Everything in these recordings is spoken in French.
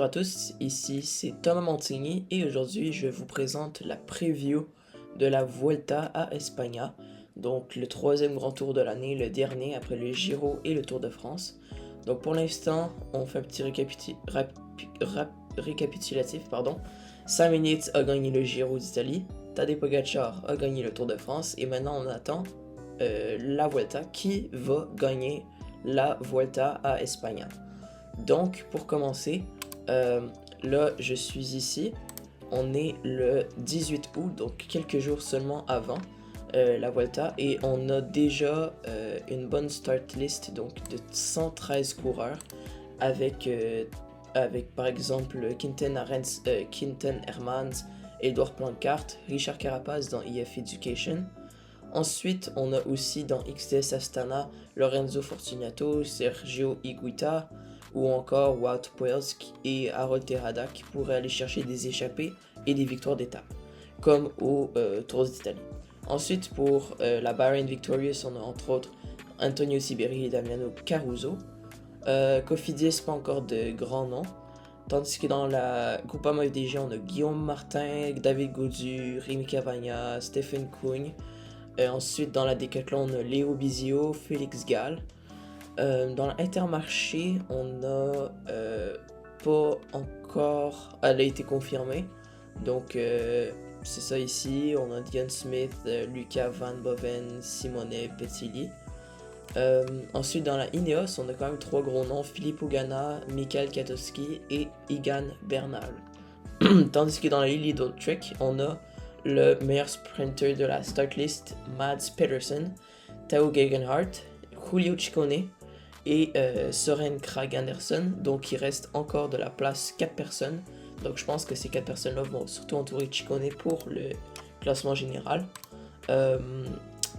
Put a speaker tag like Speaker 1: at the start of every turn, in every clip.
Speaker 1: Bonjour à tous, ici c'est Thomas Montigny et aujourd'hui je vous présente la preview de la Vuelta à España, donc le troisième grand tour de l'année, le dernier après le Giro et le Tour de France. Donc pour l'instant, on fait un petit récapitulatif. Sam Yates a gagné le Giro d'Italie, Tadej Pogacar a gagné le Tour de France et maintenant on attend la Vuelta. Qui va gagner la Vuelta à España? Donc pour commencer, là je suis ici, on est le 18 août, donc quelques jours seulement avant la Vuelta, et on a déjà une bonne start list donc de 113 coureurs avec par exemple Quinten Hermans, Edouard Plancart, Richard Carapaz dans EF Education. Ensuite, on a aussi dans XTS Astana Lorenzo Fortunato, Sergio Higuita ou encore Wout Poels et Harold Terrada qui pourraient aller chercher des échappées et des victoires d'étape, comme au Tour d'Italie. Ensuite, pour la Bahrain Victorious, on a entre autres Antonio Siberi et Damiano Caruso. Cofidis, pas encore de grands noms. Tandis que dans la Groupama UDG, on a Guillaume Martin, David Gaudu, Rémi Cavagna, Stephen Kung. Ensuite, dans la Decathlon, on a Léo Bizio, Félix Gall. Dans l'Intermarché, on a pas encore... Elle a été confirmée. Donc, c'est ça ici. On a Dion Smith, Lucas Van Boven, Simone Petilli. Ensuite, dans la Ineos, on a quand même trois gros noms. Philippe Ogana, Michael Katowski et Egan Bernal. Tandis que dans la Lidl Trek, on a le meilleur sprinter de la start list, Mads Pedersen, Tao Gegenhardt, Julio Ciccone et Søren Kragh Andersen. Donc il reste encore de la place 4 personnes. Donc je pense que ces 4 personnes-là vont surtout entourer Ciccone pour le classement général.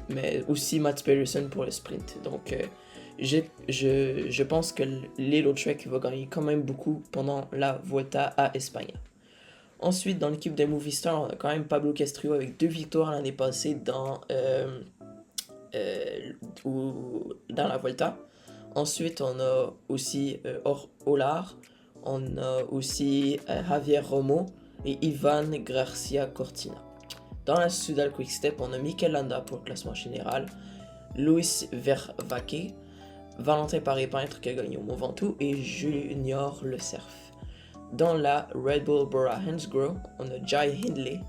Speaker 1: Mais aussi Mads Pedersen pour le sprint. Donc je pense que Lidl Trek va gagner quand même beaucoup pendant la Vuelta à España. Ensuite, dans l'équipe de Movistar, on a quand même Pablo Castrillo avec 2 victoires l'année passée dans la Vuelta. Ensuite, on a aussi Olar, on a aussi Javier Romo et Ivan Garcia Cortina. Dans la Soudal Quick-Step, on a Mikel Landa pour le classement général, Luis Vervaeke, Valentin Paré-Peintre qui a gagné au Mont Ventoux et Junior Le Cerf. Dans la Red Bull Bora-Hansgrohe, on a Jai Hindley,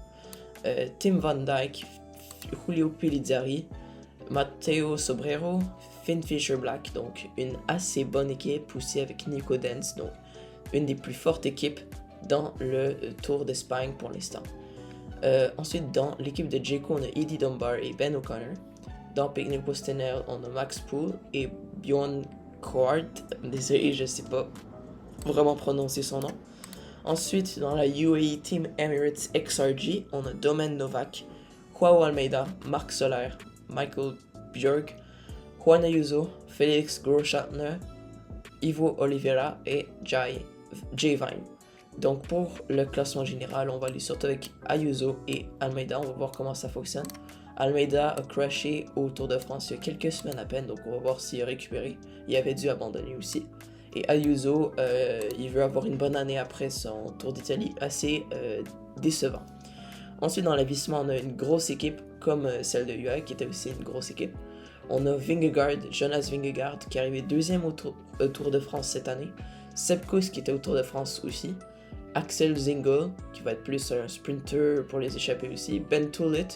Speaker 1: Tim Van Dyke, Julio Pilizzari, Matteo Sobrero, Finn Fisher-Black, donc une assez bonne équipe aussi avec Nico Dens, donc une des plus fortes équipes dans le Tour d'Espagne pour l'instant. Ensuite, dans l'équipe de Jayco, on a Eddie Dunbar et Ben O'Connor. Dans Picnic Postenel, on a Max Poole et Bjorn Quart. Désolé, je sais pas vraiment prononcer son nom. Ensuite, dans la UAE Team Emirates XRG, on a Domen Novak, Joao Almeida, Marc Soler, Michael Björk, Juan Ayuso, Félix Grosschattner, Ivo Oliveira et Jay Vine. Donc pour le classement général, on va aller surtout avec Ayuso et Almeida, on va voir comment ça fonctionne. Almeida a crashé au Tour de France il y a quelques semaines à peine, donc on va voir s'il a récupéré. Il avait dû abandonner aussi. Et Ayuso, il veut avoir une bonne année après son Tour d'Italie, assez décevant. Ensuite, dans l'avissement, on a une grosse équipe comme celle de UAE, qui était aussi une grosse équipe. On a Vingegaard, Jonas Vingegaard, qui est arrivé deuxième au Tour de France cette année. Sepp Kuss, qui était au Tour de France aussi. Axel Zingel, qui va être plus un sprinter pour les échapper aussi. Ben Tullet,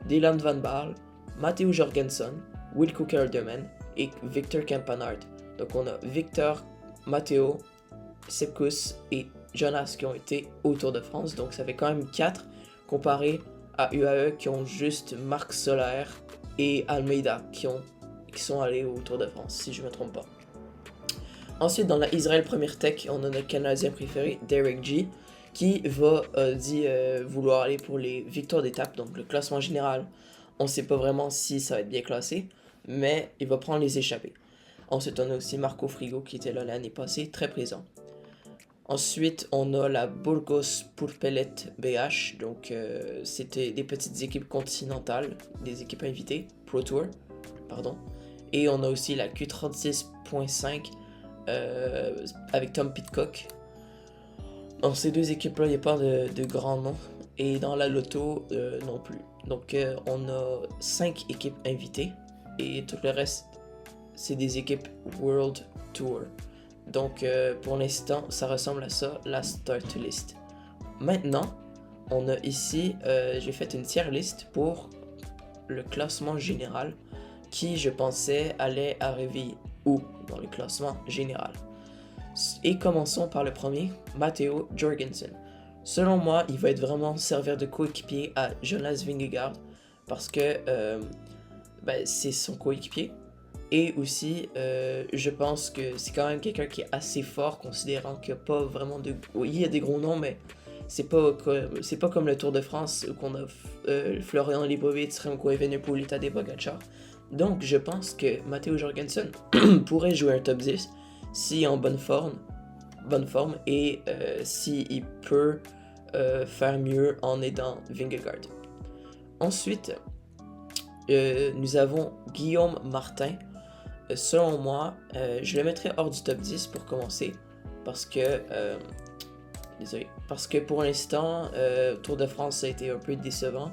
Speaker 1: Dylan Van Baarle, Matteo Jorgensen, Wilco Kelderman et Victor Campanard. Donc on a Victor, Matteo, Sepp Kuss et Jonas qui ont été au Tour de France. Donc ça fait quand même 4 comparé à UAE qui ont juste Marc Soler et Almeida qui sont allés au Tour de France, si je ne me trompe pas. Ensuite, dans la Israel Premier Tech, on a notre Canadien préféré, Derek G, qui va vouloir aller pour les victoires d'étape. Donc le classement général, on ne sait pas vraiment si ça va être bien classé, mais il va prendre les échappées. Ensuite, on a aussi Marco Frigo qui était là l'année passée, très présent. Ensuite, on a la Burgos Purpelet BH, donc c'était des petites équipes continentales, des équipes invitées, Pro Tour, pardon. Et on a aussi la Q36.5 avec Tom Pidcock. Dans ces deux équipes-là, il n'y a pas de grands noms. Et dans la loto, non plus. Donc, on a 5 équipes invitées. Et tout le reste, c'est des équipes World Tour. Donc, pour l'instant, ça ressemble à ça, la start list. Maintenant, on a ici, j'ai fait une tier list pour le classement général qui, je pensais, allait arriver où dans le classement général. Et commençons par le premier, Matteo Jorgensen. Selon moi, il va être vraiment servir de coéquipier à Jonas Vingegaard parce que c'est son coéquipier. Et aussi, je pense que c'est quand même quelqu'un qui est assez fort, considérant qu'il n'y a pas vraiment de... Oui, il y a des gros noms, mais c'est pas comme le Tour de France où on a Florian Leibowitz, Remco Evenepoel et Tadej Pogačar. Donc, je pense que Matteo Jorgensen pourrait jouer un top 10 si en bonne forme et s'il peut faire mieux en aidant Vingegaard. Ensuite, nous avons Guillaume Martin. Selon moi, je le mettrai hors du top 10 pour commencer parce que pour l'instant, Tour de France a été un peu décevant.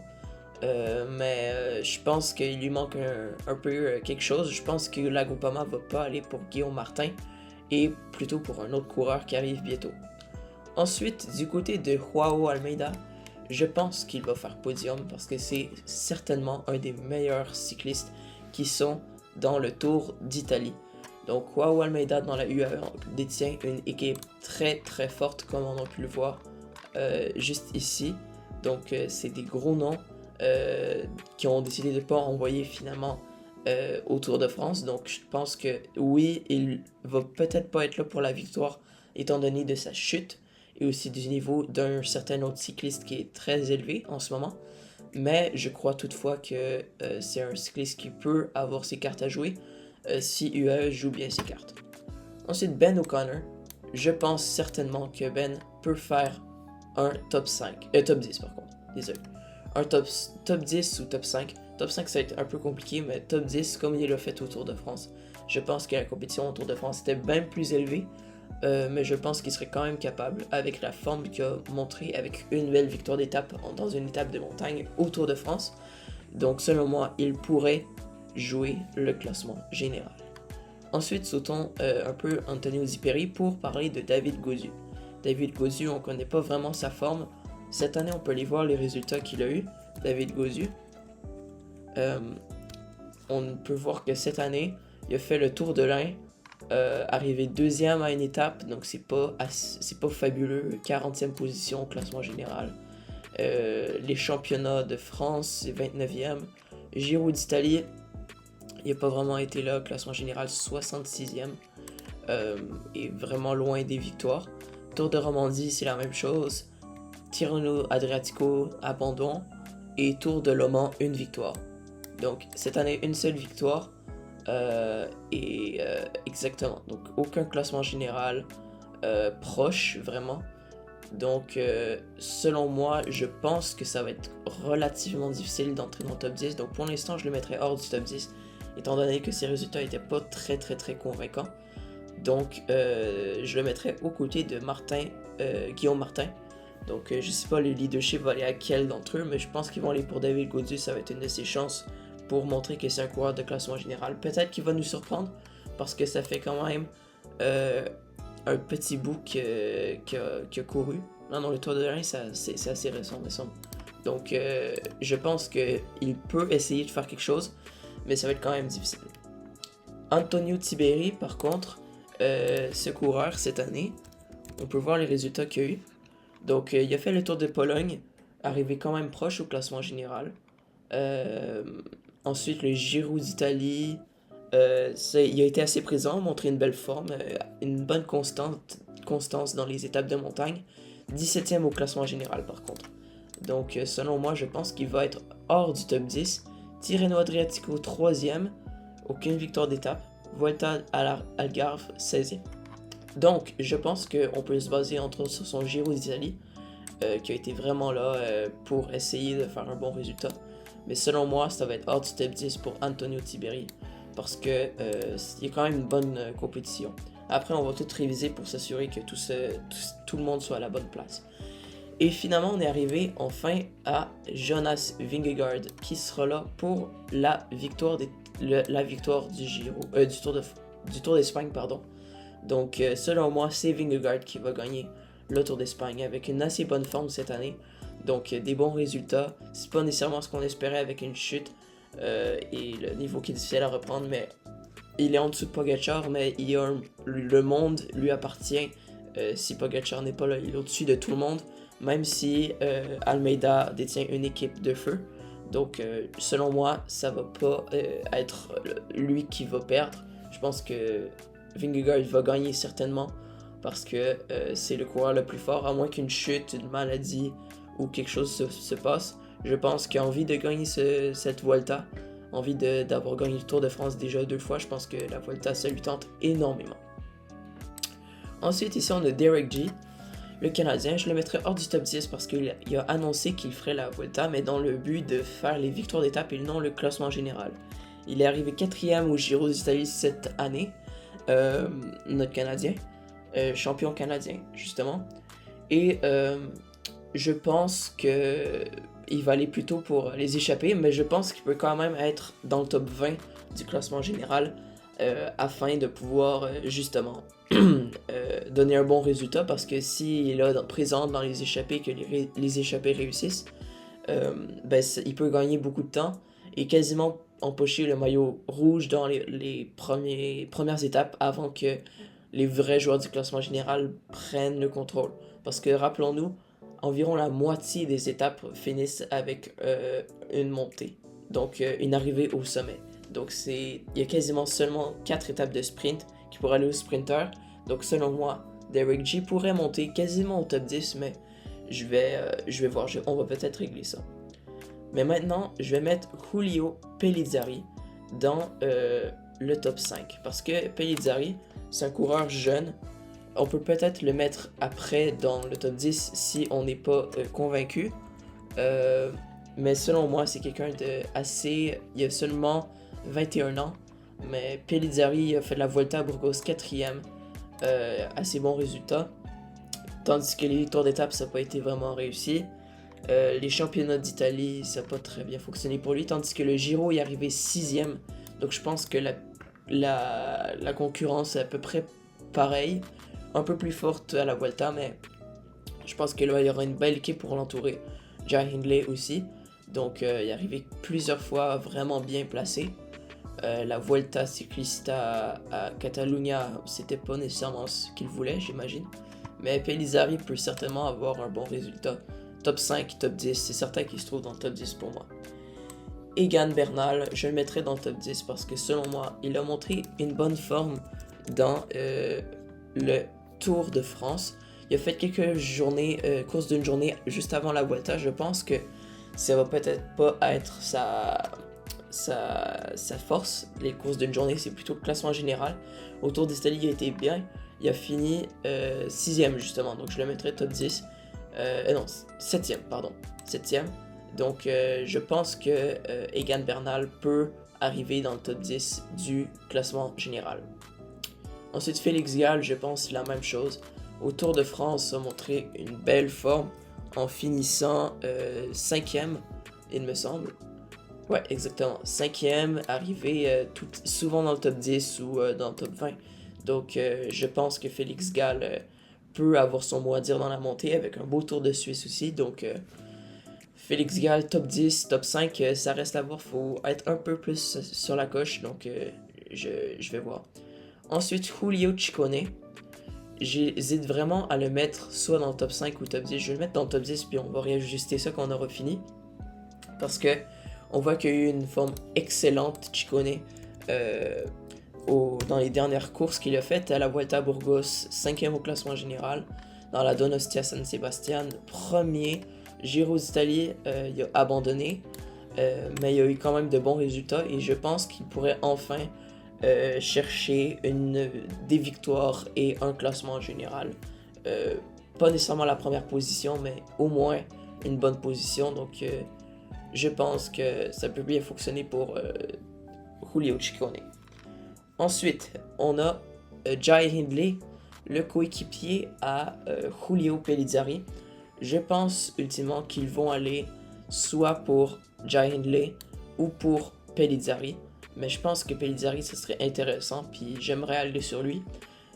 Speaker 1: Mais je pense qu'il lui manque un peu quelque chose. Je pense que la Groupama va pas aller pour Guillaume Martin et plutôt pour un autre coureur qui arrive bientôt. Ensuite, du côté de Joao Almeida, je pense qu'il va faire podium parce que c'est certainement un des meilleurs cyclistes qui sont dans le Tour d'Italie. Donc Joao Almeida dans la UAE détient une équipe très très forte comme on a pu le voir juste ici. Donc c'est des gros noms qui ont décidé de ne pas envoyer finalement au Tour de France. Donc je pense que oui, il va peut-être pas être là pour la victoire étant donné de sa chute et aussi du niveau d'un certain autre cycliste qui est très élevé en ce moment. Mais je crois toutefois que c'est un cycliste qui peut avoir ses cartes à jouer si UAE joue bien ses cartes. Ensuite, Ben O'Connor. Je pense certainement que Ben peut faire un top 10 par contre, désolé. Un top 10 ou top 5. Top 5 ça va être un peu compliqué, mais top 10 comme il l'a fait au Tour de France. Je pense que la compétition au Tour de France était bien plus élevée, mais je pense qu'il serait quand même capable, avec la forme qu'il a montré avec une belle victoire d'étape dans une étape de montagne au Tour de France. Donc selon moi, il pourrait jouer le classement général. Ensuite, sautons un peu Antonio Ziperi pour parler de David Gaudu. David Gaudu, on ne connaît pas vraiment sa forme. Cette année, on peut aller voir les résultats qu'il a eu. David Gaudu. On peut voir que cette année, il a fait le Tour de l'Ain, arrivé deuxième à une étape, donc c'est pas fabuleux. 40e position au classement général. Les championnats de France, c'est 29e. Giro d'Italie, il n'a pas vraiment été là, classement général 66e. Et vraiment loin des victoires. Tour de Romandie, c'est la même chose. Tirreno Adriatico, abandon. Et Tour de Loman, une victoire. Donc cette année, une seule victoire. Exactement. Donc aucun classement général proche, vraiment. Donc selon moi, je pense que ça va être relativement difficile d'entrer dans le top 10. Donc pour l'instant, je le mettrai hors du top 10, étant donné que ses résultats n'étaient pas très convaincants. Donc je le mettrai aux côtés de Guillaume Martin. Donc je sais pas le leadership va aller à quel d'entre eux, mais je pense qu'ils vont aller pour David Gaudu. Ça va être une de ses chances pour montrer que c'est un coureur de classement général. Peut-être qu'il va nous surprendre parce que ça fait quand même un petit bout qui a couru. Non, le Tour de l'Ain, c'est assez récent, me semble. Donc je pense qu'il peut essayer de faire quelque chose, mais ça va être quand même difficile. Antonio Tiberi, par contre, ce coureur cette année, on peut voir les résultats qu'il a eu. Donc il a fait le Tour de Pologne, arrivé quand même proche au classement général. Ensuite le Giro d'Italie, il a été assez présent, montré une belle forme, une bonne constance dans les étapes de montagne. 17e au classement général par contre. Donc selon moi, je pense qu'il va être hors du top 10. Tirreno Adriatico 3e, aucune victoire d'étape. Volta Algarve 16e. Donc, je pense qu'on peut se baser entre autres sur son Giro d'Italie, qui a été vraiment là pour essayer de faire un bon résultat. Mais selon moi, ça va être hors du top 10 pour Antonio Tiberi, parce que il y a quand même une bonne compétition. Après, on va tout réviser pour s'assurer que tout le monde soit à la bonne place. Et finalement, on est arrivé enfin à Jonas Vingegaard qui sera là pour la victoire, la victoire du Giro, du Tour d'Espagne, pardon. Donc, selon moi, c'est Vingegaard qui va gagner le Tour d'Espagne avec une assez bonne forme cette année. Donc, des bons résultats. C'est pas nécessairement ce qu'on espérait avec une chute et le niveau qui est difficile à reprendre, mais il est en dessous de Pogacar, mais le monde lui appartient. Si Pogacar n'est pas là, il est au-dessus de tout le monde, même si Almeida détient une équipe de feu. Donc, selon moi, ça va pas être lui qui va perdre. Je pense que Vingegaard va gagner certainement parce que c'est le coureur le plus fort, à moins qu'une chute, une maladie ou quelque chose se passe. Je pense qu'il a envie de gagner cette Vuelta, envie d'avoir gagné le Tour de France déjà 2 fois. Je pense que la Vuelta, ça lui tente énormément. Ensuite, ici, on a Derek G, le Canadien. Je le mettrai hors du top 10 parce qu'il a annoncé qu'il ferait la Vuelta, mais dans le but de faire les victoires d'étape et non le classement général. Il est arrivé 4e au Giro d'Italie cette année, notre Canadien, champion canadien, justement. Et je pense que il va aller plutôt pour les échappées, mais je pense qu'il peut quand même être dans le top 20 du classement général afin de pouvoir justement donner un bon résultat, parce que s'il est là présent dans les échappées, que les échappées réussissent, il peut gagner beaucoup de temps et quasiment empocher le maillot rouge dans les premières étapes avant que les vrais joueurs du classement général prennent le contrôle. Parce que rappelons-nous, environ la moitié des étapes finissent avec une montée, donc une arrivée au sommet. Donc il y a quasiment seulement 4 étapes de sprint qui pourraient aller au sprinter. Donc selon moi, Derek G pourrait monter quasiment au top 10, mais je vais voir, on va peut-être régler ça. Mais maintenant, je vais mettre Julio Pellizzari dans le top 5. Parce que Pellizzari, c'est un coureur jeune. On peut peut-être le mettre après dans le top 10 si on n'est pas convaincu. Mais selon moi, c'est quelqu'un de assez... Il a seulement 21 ans. Mais Pellizzari a fait la Vuelta à Burgos 4e. Assez bon résultat. Tandis que les victoires d'étape, ça n'a pas été vraiment réussi. Les championnats d'Italie, ça n'a pas très bien fonctionné pour lui. Tandis que le Giro est arrivé 6e. Donc je pense que la concurrence est à peu près pareille. Un peu plus forte à la Vuelta, mais je pense que là, il y aura une belle équipe pour l'entourer. Jai Hindley aussi. Donc il est arrivé plusieurs fois vraiment bien placé. La Vuelta Ciclista à Catalunya, c'était pas nécessairement ce qu'il voulait, j'imagine. Mais Pellizzari peut certainement avoir un bon résultat. Top 5, top 10, c'est certain qu'il se trouve dans le top 10 pour moi. Egan Bernal, je le mettrai dans le top 10 parce que selon moi, il a montré une bonne forme dans le Tour de France. Il a fait quelques journées, courses d'une journée juste avant la Vuelta. Je pense que ça va peut-être pas être sa force, les courses d'une journée, c'est plutôt le classement général. Au Tour d'Italie, il a été bien. Il a fini 6e justement, donc je le mettrai top 10. Non, 7e, pardon. 7e. Donc je pense que Egan Bernal peut arriver dans le top 10 du classement général. Ensuite, Félix Gall, je pense la même chose. Au Tour de France, a montré une belle forme en finissant 5e, il me semble. Ouais, exactement. 5e, arrivé souvent dans le top 10 ou dans le top 20. Donc, je pense que Félix Gall peut avoir son mot à dire dans la montée avec un beau Tour de Suisse aussi. Donc, Félix Gall, top 10, top 5, ça reste à voir. Il faut être un peu plus sur la coche. Donc, je vais voir. Ensuite, Julio Ciccone. J'hésite vraiment à le mettre soit dans le top 5 ou top 10. Je vais le mettre dans le top 10 puis on va réajuster ça quand on aura fini. Parce que on voit qu'il y a eu une forme excellente, Ciccone, dans les dernières courses qu'il a faites. À la Vuelta à Burgos, 5e au classement général. Dans la Donostia San Sebastian, 1er. Giro d'Italie, il a abandonné. Mais il a eu quand même de bons résultats. Et je pense qu'il pourrait enfin chercher des victoires et un classement général. Pas nécessairement la première position, mais au moins une bonne position. Donc je pense que ça peut bien fonctionner pour Julio Ciccone. Ensuite, on a Jai Hindley, le coéquipier à Julio Pellizzari. Je pense ultimement qu'ils vont aller soit pour Jai Hindley ou pour Pellizzari. Mais je pense que Pellizzari, ce serait intéressant, puis j'aimerais aller sur lui.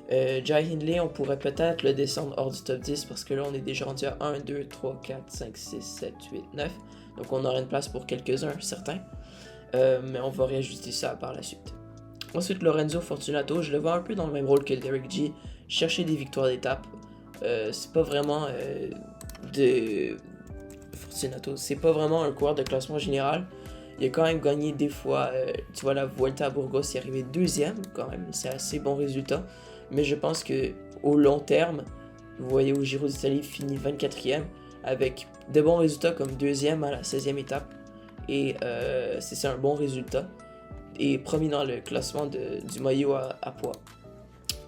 Speaker 1: Jai Hindley, on pourrait peut-être le descendre hors du top 10 parce que là, on est déjà rendu à 1, 2, 3, 4, 5, 6, 7, 8, 9. Donc on aura une place pour quelques-uns, certains. Mais on va réajuster ça par la suite. Ensuite, Lorenzo Fortunato, je le vois un peu dans le même rôle que Derek G. Chercher des victoires d'étape. C'est pas vraiment Fortunato, c'est pas vraiment un coureur de classement général. Il a quand même gagné des fois, tu vois, la Vuelta à Burgos, il est arrivé deuxième quand même, c'est assez bon résultat. Mais je pense que au long terme, vous voyez au Giro d'Italie finit 24e avec de bons résultats comme deuxième à la 16e étape. Et c'est un bon résultat. Et premier dans le classement du maillot à poids.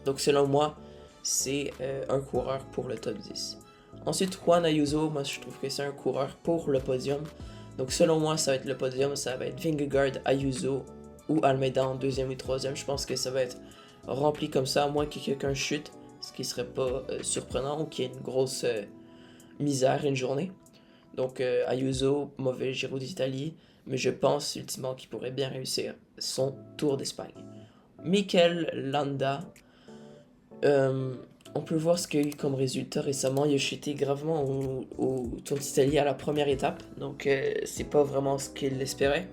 Speaker 1: Donc selon moi, c'est un coureur pour le top 10. Ensuite, Juan Ayuso, moi je trouve que c'est un coureur pour le podium. Donc selon moi, ça va être le podium, ça va être Vingegaard, Ayuso ou Almeida en deuxième et troisième. Je pense que ça va être rempli comme ça, à moins que quelqu'un chute, ce qui serait pas surprenant ou qu'il y ait une grosse misère une journée. Donc Ayuso, mauvais Giro d'Italie, mais je pense ultimement qu'il pourrait bien réussir son Tour d'Espagne. Mikel Landa, on peut voir ce qu'il y a eu comme résultat récemment. Il a chuté gravement au Tour d'Italie à la première étape, donc c'est pas vraiment ce qu'il espérait.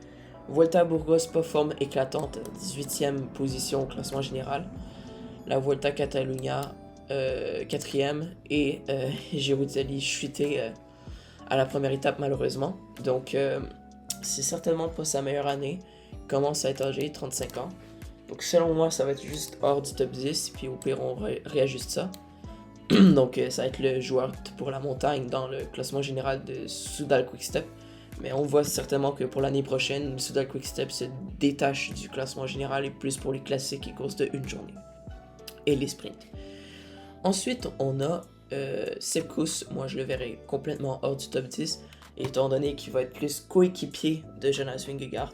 Speaker 1: Vuelta à Burgos, pas forme éclatante, 18e position au classement général. La Vuelta Catalunya, 4e, et Giro d'Italie chuté à la première étape malheureusement. Donc c'est certainement pas sa meilleure année. Il commence à être âgé, 35 ans. Donc selon moi, ça va être juste hors du top 10, puis au pire, on réajuste ça. Donc ça va être le joueur pour la montagne dans le classement général de Soudal Quickstep. Mais on voit certainement que pour l'année prochaine, Soudal Quickstep se détache du classement général et plus pour les classiques et courses de une journée. Et les sprints. Ensuite, on a Sepp Kuss. Moi, je le verrai complètement hors du top 10, étant donné qu'il va être plus coéquipier de Jonas Vingegaard.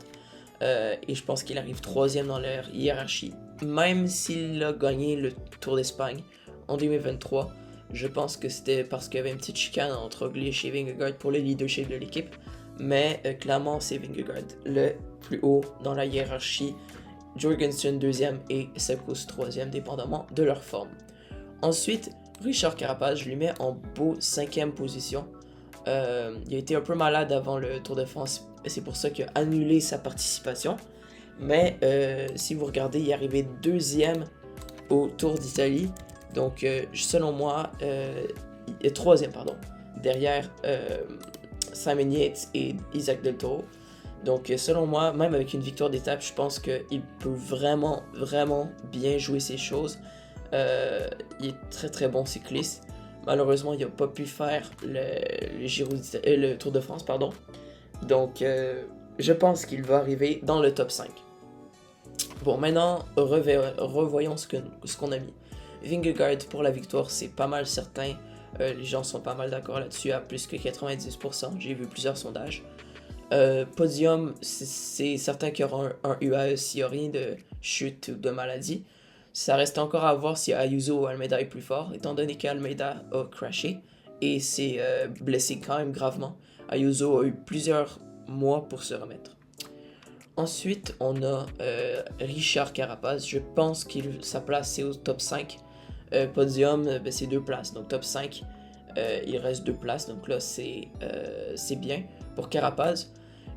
Speaker 1: Et je pense qu'il arrive 3e dans leur hiérarchie. Même s'il a gagné le Tour d'Espagne en 2023, je pense que c'était parce qu'il y avait une petite chicane entre Roglic et Vingegaard pour le leadership de l'équipe. Mais clairement, c'est Vingegaard le plus haut dans la hiérarchie. Jorgensen 2e et Sepp Kuss 3e, dépendamment de leur forme. Ensuite, Richard Carapaz, je lui mets en beau 5e position. Il a été un peu malade avant le Tour de France, c'est pour ça qu'il a annulé sa participation. Mais si vous regardez, il est arrivé 2e au Tour d'Italie. Donc selon moi, il est 3e, pardon, derrière Simon Yates et Isaac Del Toro. Donc selon moi, même avec une victoire d'étape, je pense qu'il peut vraiment, vraiment bien jouer ses choses. Il est très très bon cycliste. Malheureusement, il n'a pas pu faire le Tour de France, pardon. Donc, je pense qu'il va arriver dans le top 5. Bon, maintenant, revoyons ce qu'on a mis. Vingegaard pour la victoire, c'est pas mal certain. Les gens sont pas mal d'accord là-dessus, à plus que 90%. J'ai vu plusieurs sondages. Podium, c'est certain qu'il y aura un UAE s'il n'y a rien de chute ou de maladie. Ça reste encore à voir si Ayuso ou Almeida est plus fort, étant donné qu'Almeida a crashé et s'est blessé quand même gravement. Ayuso a eu plusieurs mois pour se remettre. Ensuite, on a Richard Carapaz. Je pense que sa place c'est au top 5. Podium, c'est 2 places. Donc top 5, il reste 2 places. Donc là, c'est bien pour Carapaz.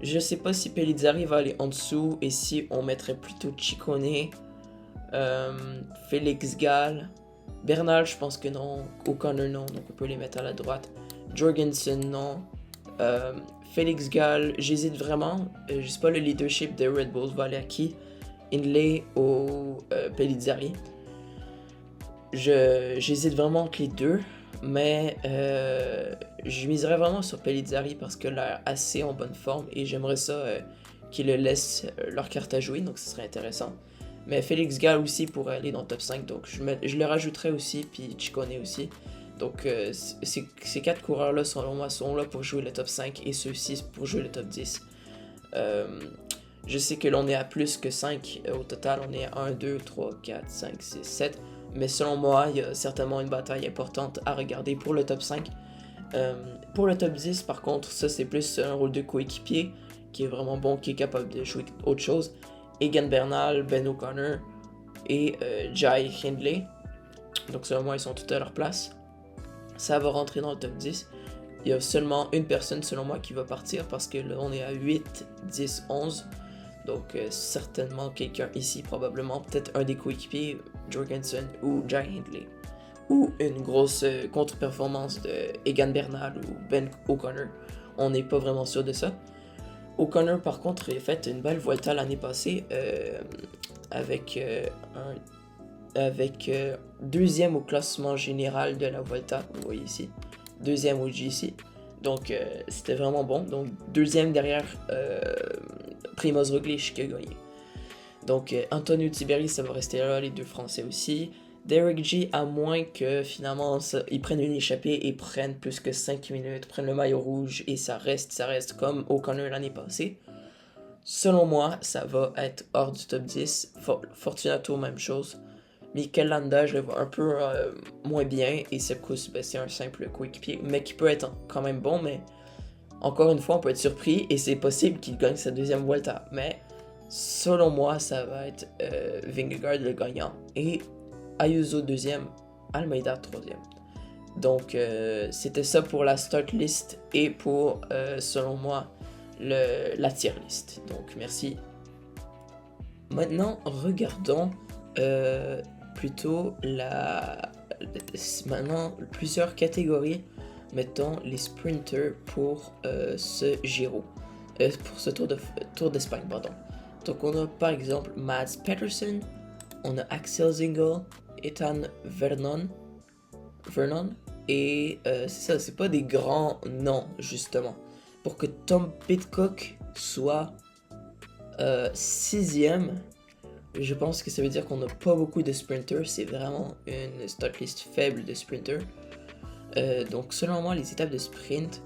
Speaker 1: Je sais pas si Pellizzari va aller en dessous et si on mettrait plutôt Ciccone, Félix Gall, Bernal, je pense que non, O'Connor non, donc on peut les mettre à la droite. Jorgensen non, Félix Gall, j'hésite vraiment, je sais pas le leadership de Red Bull va aller à qui, Hindley ou Pellizzari. J'hésite vraiment entre les deux, mais je miserais vraiment sur Pellizzari parce que l'air assez en bonne forme et j'aimerais ça qu'ils le laissent leur carte à jouer, donc ce serait intéressant. Mais Félix Gall aussi pourrait aller dans le top 5, donc je le rajouterai aussi, puis Ciccone aussi. Donc ces 4 coureurs-là, selon moi, sont là pour jouer le top 5 et ceux-ci pour jouer le top 10. Je sais que l'on est à plus que 5 au total, on est à 1, 2, 3, 4, 5, 6, 7. Mais selon moi, il y a certainement une bataille importante à regarder pour le top 5. Pour le top 10, par contre, ça c'est plus un rôle de coéquipier qui est vraiment bon, qui est capable de jouer autre chose. Egan Bernal, Ben O'Connor et Jai Hindley. Donc selon moi, ils sont tous à leur place. Ça va rentrer dans le top 10. Il y a seulement une personne selon moi qui va partir parce que là on est à 8, 10, 11. Donc certainement quelqu'un ici, probablement peut-être un des coéquipiers, Jorgensen ou Jai Hindley. Ou une grosse contre-performance de Egan Bernal ou Ben O'Connor. On n'est pas vraiment sûr de ça. O'Connor par contre a fait une belle Vuelta l'année passée avec deuxième au classement général de la Vuelta, vous voyez ici, deuxième au GC, donc c'était vraiment bon, donc deuxième derrière Primož Roglič qui a gagné. Donc Antonio Tiberi, ça va rester là, les deux Français aussi. Derek G, à moins que finalement ils prennent une échappée et prennent plus que 5 minutes, prennent le maillot rouge et ça reste comme O'Connor l'année passée. Selon moi, ça va être hors du top 10. Fortunato, même chose. Mikel Landa, je le vois un peu moins bien. Et Sepkus, c'est un simple coéquipier, mais qui peut être quand même bon. Mais encore une fois, on peut être surpris et c'est possible qu'il gagne sa deuxième Vuelta. Mais selon moi, ça va être Vingegaard le gagnant. Et Ayuso deuxième, Almeida troisième. Donc c'était ça pour la start list et pour, selon moi, la tier list. Donc merci. Maintenant, regardons plutôt maintenant plusieurs catégories. Mettons les sprinters pour ce Giro. Pour ce Tour d'Espagne, pardon. Donc on a par exemple Mads Pedersen, on a Axel Zingel, Ethan Vernon, et c'est ça, c'est pas des grands noms justement. Pour que Tom Pidcock soit 6ème, je pense que ça veut dire qu'on n'a pas beaucoup de sprinters, c'est vraiment une start list faible de sprinters. Donc selon moi, les étapes de sprint,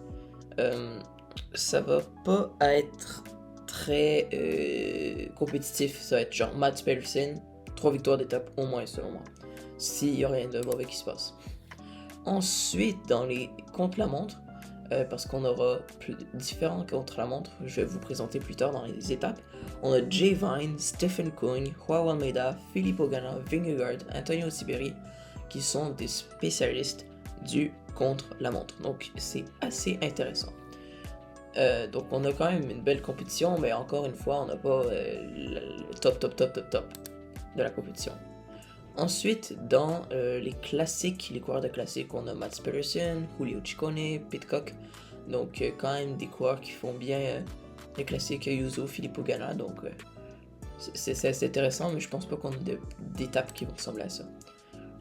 Speaker 1: ça va pas être très compétitif, ça va être genre Mads Pedersen, 3 victoires d'étape au moins selon moi, s'il n'y a rien de mauvais qui se passe. Ensuite, dans les contre-la-montre, parce qu'on aura plus différents contre-la-montre, je vais vous présenter plus tard dans les étapes. On a Jay Vine, Stephen Kung, Joao Almeida, Filippo Ganna, Vingegaard, Antonio Tiberi, qui sont des spécialistes du contre-la-montre. Donc c'est assez intéressant. Donc on a quand même une belle compétition, mais encore une fois, on n'a pas le top de la compétition. Ensuite, dans les classiques, les coureurs de classiques, on a Mads Pedersen, Julio Ciccone, Pidcock. Donc quand même des coureurs qui font bien les classiques, Ayuso, Filippo Ganna. Donc c'est intéressant, mais je pense pas qu'on ait d'étapes qui vont ressembler à ça.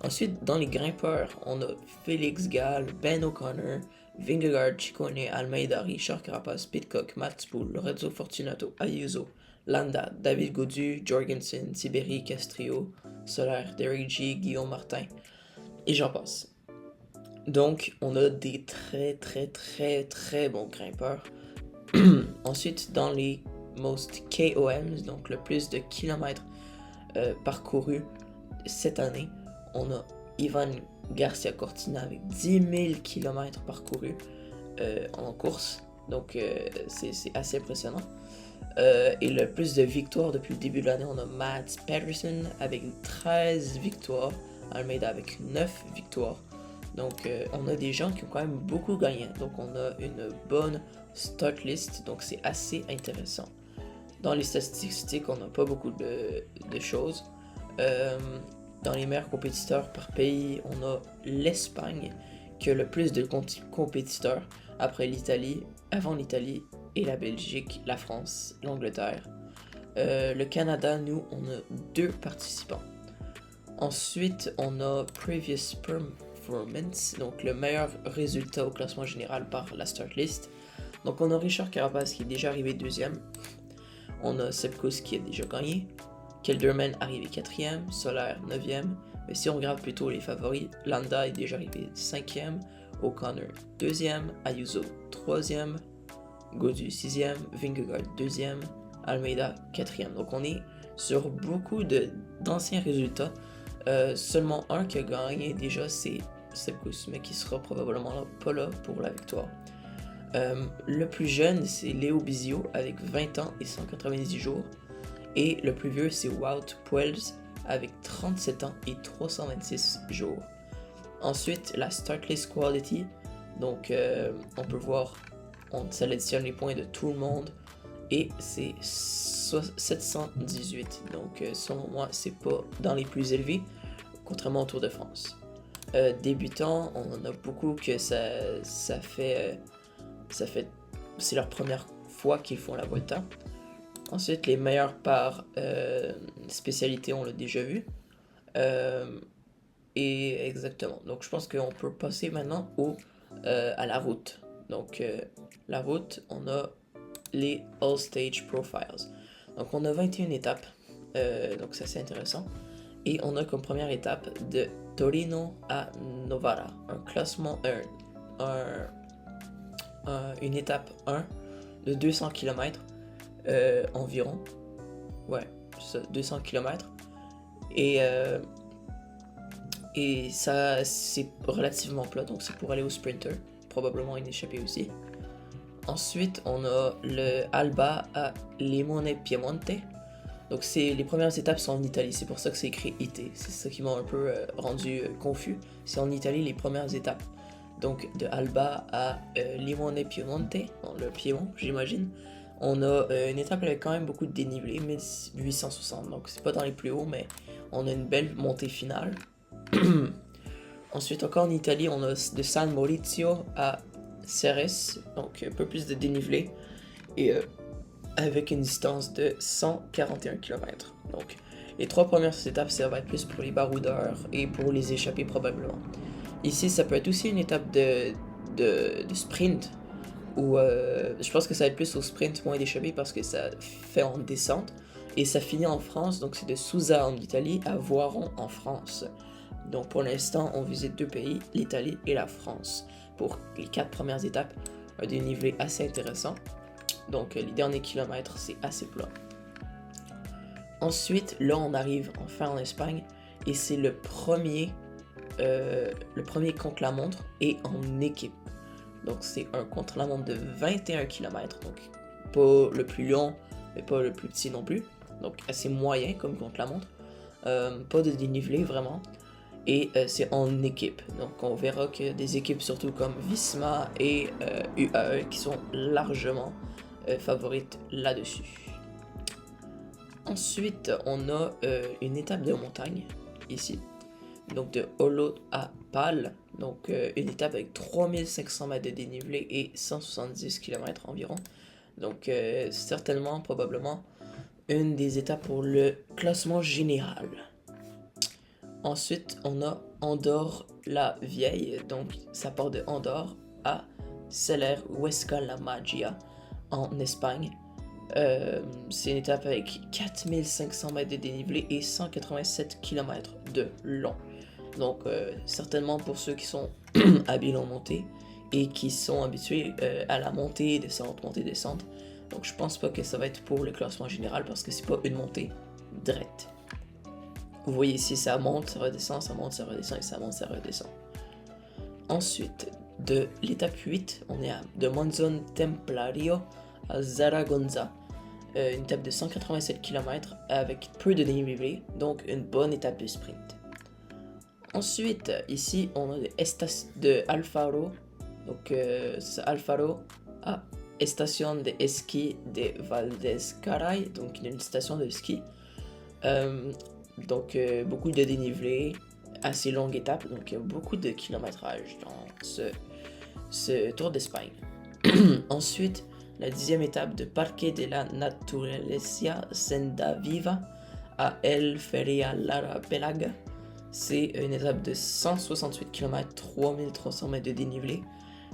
Speaker 1: Ensuite, dans les grimpeurs, on a Félix Gall, Ben O'Connor, Vingegaard, Ciccone, Almeida, Richard Carapaz, Pidcock, Mats Poel, Lorenzo Fortunato, Ayuso, Landa, David Gaudu, Jorgensen, Tiberi, Castrillo, Soler, Derek G, Guillaume Martin, et j'en passe. Donc, on a des très bons grimpeurs. Ensuite, dans les most KOMs, donc le plus de kilomètres parcourus cette année, on a Ivan Garcia Cortina avec 10 000 km parcourus en course. Donc, c'est assez impressionnant. Et le plus de victoires depuis le début de l'année, on a Mads Pedersen avec 13 victoires, Almeida avec 9 victoires. Donc on a des gens qui ont quand même beaucoup gagné. Donc on a une bonne start list, donc c'est assez intéressant. Dans les statistiques, on n'a pas beaucoup de choses. Dans les meilleurs compétiteurs par pays, on a l'Espagne qui a le plus de compétiteurs après l'Italie, avant l'Italie, et la Belgique, la France, l'Angleterre. Le Canada, nous, on a 2 participants. Ensuite, on a Previous Performance, donc le meilleur résultat au classement général par la start list. Donc on a Richard Carapaz qui est déjà arrivé 2ème. On a Sepkus qui a déjà gagné. Kelderman arrivé 4ème, Soler 9ème. Mais si on regarde plutôt les favoris, Landa est déjà arrivé 5ème, O'Connor 2ème, Ayuso 3ème, Gaudu 6ème, Vingegaard 2ème, Almeida 4ème. Donc on est sur beaucoup d'anciens résultats Seulement un qui a gagné déjà, c'est Sepkus, mais qui sera probablement pas là pour la victoire. Le plus jeune, c'est Léo Bizio avec 20 ans et 190 jours. Et le plus vieux, c'est Wout Poels avec 37 ans et 326 jours. Ensuite, la Start List Quality. Donc, on peut voir, on sélectionne les points de tout le monde. Et c'est 718. Donc, selon moi, c'est pas dans les plus élevés, contrairement au Tour de France. Débutants, on en a beaucoup que ça fait c'est leur première fois qu'ils font la Volta. Ensuite, les meilleurs par spécialité, on l'a déjà vu. Et exactement. Donc, je pense qu'on peut passer maintenant à la route. Donc, la route, on a les All Stage Profiles. Donc, on a 21 étapes. Donc, ça, c'est intéressant. Et on a comme première étape de Torino à Novara. Un classement, une étape 1 de 200 km environ. Ouais, ça, 200 km. Et ça, c'est relativement plat, donc c'est pour aller au sprinter. Probablement une échappée aussi. Ensuite, on a le Alba à Limone Piemonte. Donc les premières étapes sont en Italie, c'est pour ça que c'est écrit IT. C'est ça qui m'a un peu rendu confus. C'est en Italie les premières étapes. Donc de Alba à Limone Piemonte, dans le Piémont j'imagine. On a une étape avec quand même beaucoup de dénivelé, 1860. Donc c'est pas dans les plus hauts, mais on a une belle montée finale. Ensuite encore en Italie, on a de San Maurizio à Ceres, donc un peu plus de dénivelé. Et avec une distance de 141 km. Donc, les 3 premières étapes, ça va être plus pour les baroudeurs et pour les échappés probablement. Ici, ça peut être aussi une étape de sprint, où je pense que ça va être plus au sprint, moins d'échappés, parce que ça fait en descente. Et ça finit en France, donc c'est de Susa en Italie à Voiron en France. Donc pour l'instant, on visite 2 pays, l'Italie et la France. Pour les 4 premières étapes, un dénivelé assez intéressant. Donc les derniers kilomètres, c'est assez plat. Ensuite, là, on arrive enfin en Espagne et c'est le premier contre-la-montre et en équipe. Donc c'est un contre-la-montre de 21 km, donc pas le plus long, mais pas le plus petit non plus. Donc assez moyen comme contre-la-montre. Pas de dénivelé vraiment. Et c'est en équipe. Donc on verra que des équipes surtout comme Visma et UAE qui sont largement favorites là-dessus. Ensuite, on a une étape de montagne ici. Donc de Holo à Pal. Donc une étape avec 3500 mètres de dénivelé et 170 km environ. Donc certainement, probablement, une des étapes pour le classement général. Ensuite, on a Andorre la Vieille. Donc ça part de Andorre à Celer Huesca la Magia en Espagne. C'est une étape avec 4500 mètres de dénivelé et 187 km de long. Donc certainement pour ceux qui sont habiles en montée et qui sont habitués à la montée, descente, montée, descente. Donc je pense pas que ça va être pour le classement général parce que c'est pas une montée droite. Vous voyez ici ça monte, ça redescend, ça monte, ça redescend et ça monte, ça redescend. Ensuite, de l'étape 8, on est de Monzon Templario à Zaragoza. Une étape de 187 km avec peu de dénivelé, donc une bonne étape de sprint. Ensuite, ici, on a de Alfaro, donc Alfaro à Estación de Esquí de Valdezcaray, donc une station de ski. Donc beaucoup de dénivelé, assez longue étape, donc beaucoup de kilométrage dans ce Tour d'Espagne. Ensuite, la 10e étape de Parque de la Naturaleza Senda Viva à El Feria Lara Pelaga. C'est une étape de 168 km, 3300 mètres de dénivelé.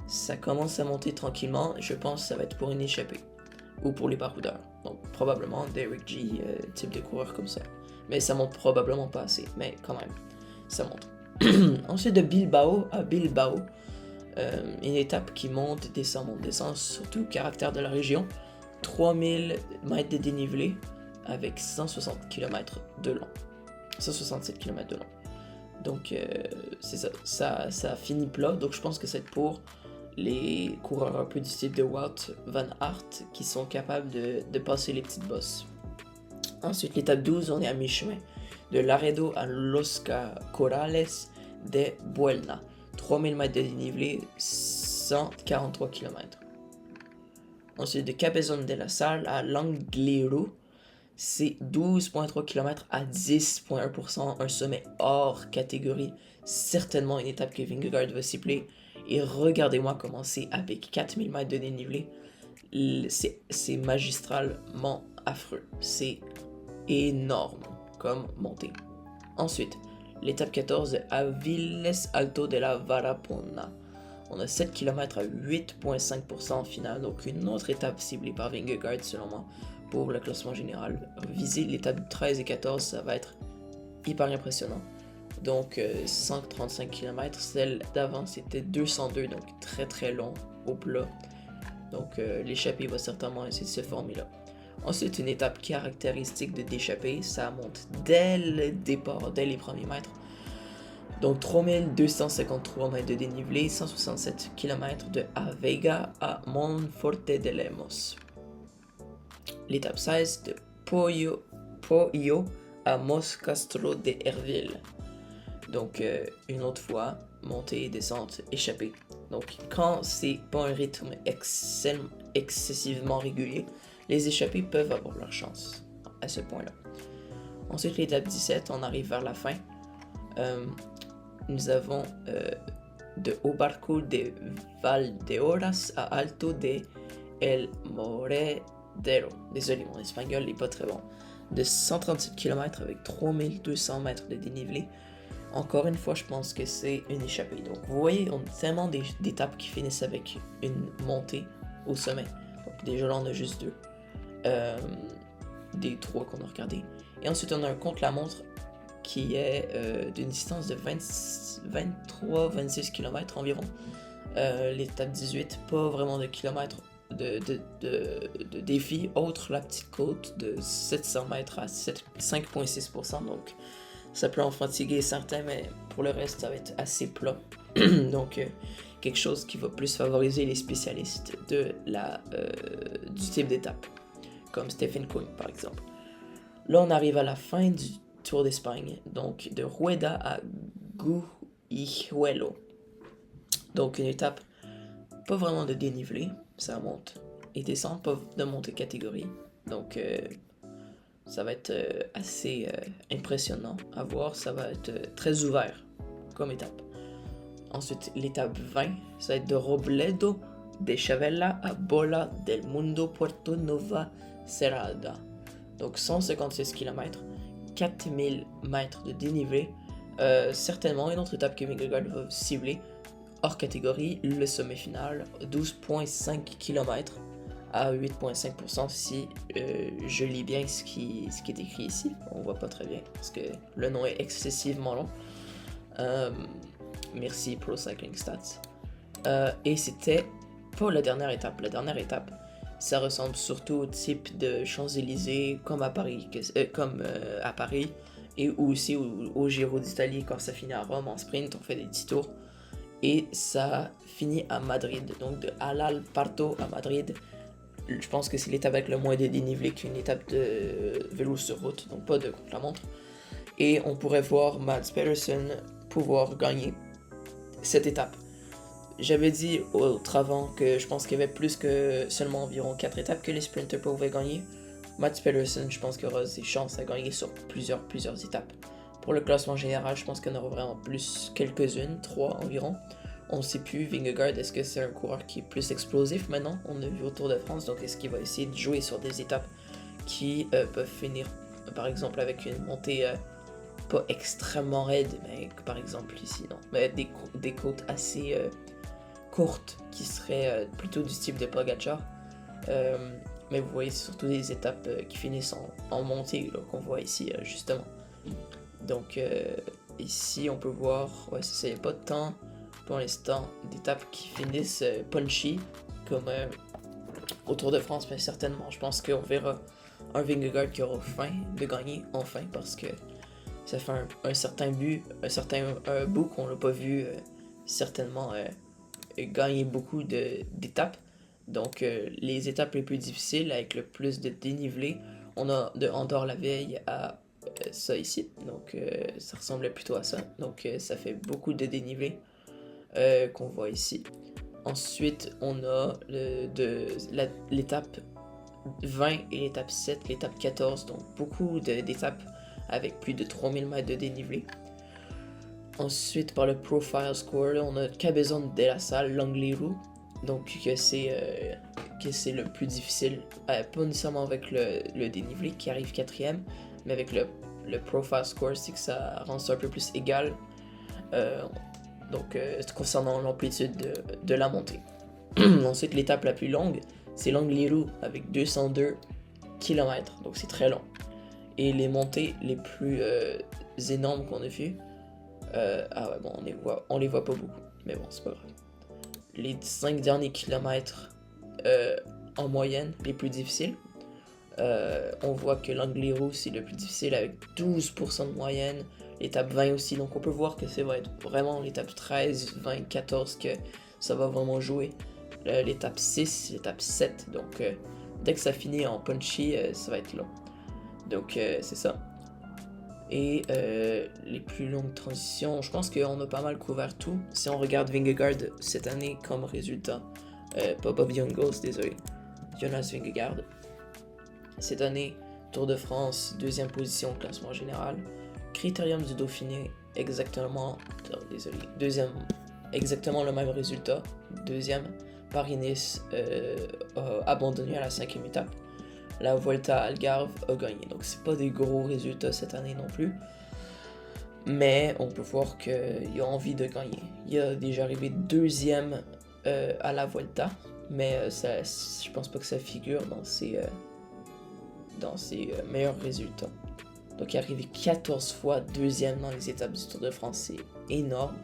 Speaker 1: Ça commence à monter tranquillement. Je pense que ça va être pour une échappée ou pour les baroudeurs. Donc probablement Derek G, type de coureur comme ça. Mais ça monte probablement pas assez, mais quand même, ça monte. Ensuite de Bilbao à Bilbao. Une étape qui monte, descend, surtout caractère de la région. 3000 mètres de dénivelé avec 160 km de long. 167 km de long. Donc c'est ça finit plat. Donc je pense que c'est pour les coureurs un peu du style de Wout Van Aert qui sont capables de passer les petites bosses. Ensuite, l'étape 12, on est à mi-chemin. De Laredo à Los Corrales de Buelna. 3000 mètres de dénivelé, 143 km. Ensuite, de Cabezón de la Sal à Langlero, c'est 12,3 km à 10,1%, un sommet hors catégorie. Certainement une étape que Vingegaard va cibler. Et regardez-moi commencer avec 4000 mètres de dénivelé. C'est magistralement affreux. C'est énorme comme montée. Ensuite, l'étape 14 à Viles Alto de la Varapona. On a 7 km à 8,5% en finale, donc une autre étape ciblée par Vingegaard selon moi pour le classement général. Viser l'étape 13 et 14, ça va être hyper impressionnant. Donc 135 km, celle d'avant c'était 202, donc très très long au plat. Donc l'échappée va certainement essayer de se former là. Ensuite, une étape caractéristique de d'échappée, ça monte dès le départ, dès les premiers mètres. Donc 3253 mètres de dénivelé, 167 km de Aveiga à Monforte de Lemos. L'étape 16 de Poio à Mos Castro de Herville. Donc une autre fois, montée, descente, échappée. Donc quand c'est pas un rythme excessivement régulier, les échappées peuvent avoir leur chance à ce point-là. Ensuite, l'étape 17, on arrive vers la fin. Nous avons de Obarco de Valdeorras à Alto de El Moredero. Désolé, mon espagnol n'est pas très bon. De 137 km avec 3200 mètres de dénivelé. Encore une fois, je pense que c'est une échappée. Donc, vous voyez, on a tellement d'étapes qui finissent avec une montée au sommet. Donc, déjà là, on a juste deux. Des trois qu'on a regardés. Et ensuite, on a un contre-la-montre qui est d'une distance de 23-26 km environ. L'étape 18, pas vraiment de kilomètres de défi, autre la petite côte de 700 mètres à 5,6%. Donc, ça peut en fatiguer certains, mais pour le reste, ça va être assez plat. Donc, quelque chose qui va plus favoriser les spécialistes du type d'étape, comme Stephen Koenig par exemple. Là, on arrive à la fin du Tour d'Espagne, donc de Rueda à Guijuelo. Donc, une étape pas vraiment de dénivelé, ça monte et descend, pas de montée catégorie. Donc, ça va être assez impressionnant à voir, ça va être très ouvert comme étape. Ensuite, l'étape 20, ça va être de Robledo de Chavela à Bola del Mundo Puerto Nova Cerrada. Donc 156 km, 4000 mètres de dénivelé. Certainement une autre étape que Vingegaard va cibler hors catégorie, le sommet final, 12,5 km à 8,5% si je lis bien ce qui est écrit ici. On voit pas très bien parce que le nom est excessivement long. Merci Pro Cycling Stats. Et c'était pas la dernière étape. La dernière étape, ça ressemble surtout au type de Champs-Élysées comme à Paris, et aussi au Giro d'Italie quand ça finit à Rome en sprint, on fait des petits tours. Et ça finit à Madrid, donc de Alalparto à Madrid. Je pense que c'est l'étape avec le moins de dénivelé qu'une étape de vélo sur route, donc pas de contre-la-montre. Et on pourrait voir Mads Pedersen pouvoir gagner cette étape. J'avais dit auparavant que je pense qu'il y avait plus que seulement environ 4 étapes que les sprinters pouvaient gagner. Mads Pedersen, je pense qu'il aura des chances à gagner sur plusieurs étapes. Pour le classement général, je pense qu'il y en aura vraiment plus, quelques-unes, 3 environ. On ne sait plus, Vingegaard, est-ce que c'est un coureur qui est plus explosif maintenant? On a vu au Tour de France, donc est-ce qu'il va essayer de jouer sur des étapes qui peuvent finir, par exemple, avec une montée pas extrêmement raide, mais par exemple ici, non, mais des côtes assez courtes qui seraient plutôt du type de Pogacar. Mais vous voyez, c'est surtout des étapes qui finissent en montée, là, qu'on voit ici, justement. Donc, ici, on peut voir, ouais, c'est ça, il n'y a pas de temps pour l'instant d'étapes qui finissent punchy, comme au Tour de France, mais certainement, je pense qu'on verra un Vingegaard qui aura faim de gagner, enfin, parce que ça fait un certain bout qu'on l'a pas vu certainement gagner beaucoup d'étapes. Donc les étapes les plus difficiles avec le plus de dénivelé, on a de Andorre-la-Veille à ça ici. Donc ça ressemblait plutôt à ça. Donc ça fait beaucoup de dénivelé qu'on voit ici. Ensuite, on a l'étape 20 et l'étape 7, l'étape 14, donc beaucoup d'étapes avec plus de 3000 mètres de dénivelé. Ensuite, par le Profile Score, on a Cabezon de la Salle, Langley-Roux, donc que c'est le plus difficile, pas nécessairement avec le dénivelé qui arrive 4ème, mais avec le Profile Score, c'est que ça rend ça un peu plus égal. Donc, concernant l'amplitude de la montée. Ensuite, l'étape la plus longue, c'est Langley-Roux avec 202 km, donc c'est très long. Et les montées les plus énormes qu'on a vues, on les voit pas beaucoup, mais bon, c'est pas grave. Les 5 derniers kilomètres en moyenne, les plus difficiles, on voit que Langley-Roux c'est le plus difficile avec 12% de moyenne. L'étape 20 aussi, donc on peut voir que ça va être vraiment l'étape 13, 20, 14 que ça va vraiment jouer. L'étape 6, l'étape 7, donc dès que ça finit en punchy, ça va être long. Donc c'est ça. Et les plus longues transitions, je pense qu'on a pas mal couvert tout. Si on regarde Vingegaard cette année comme résultat, pas Bob Jungels, désolé, Jonas Vingegaard. Cette année, Tour de France, 2e position au classement général. Critérium du Dauphiné, exactement le même résultat. 2e, Paris-Nice a abandonné à la 5e étape. La Vuelta à Algarve a gagné. Donc c'est pas des gros résultats cette année non plus. Mais on peut voir qu'il a envie de gagner. Il a déjà arrivé 2e à la Vuelta. Mais je pense pas que ça figure dans ses meilleurs résultats. Donc il est arrivé 14 fois 2e dans les étapes du Tour de France, c'est énorme.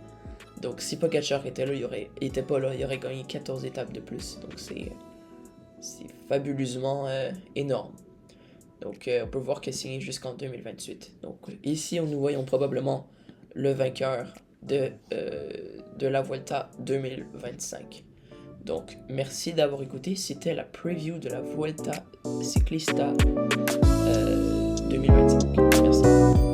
Speaker 1: Donc si Pogacar était là, il aurait gagné 14 étapes de plus. Donc c'est fabuleusement énorme. Donc on peut voir qu'il a signé jusqu'en 2028. Donc ici nous voyons probablement le vainqueur de la Vuelta 2025. Donc merci d'avoir écouté, c'était la preview de la Vuelta Ciclista 2025. Merci.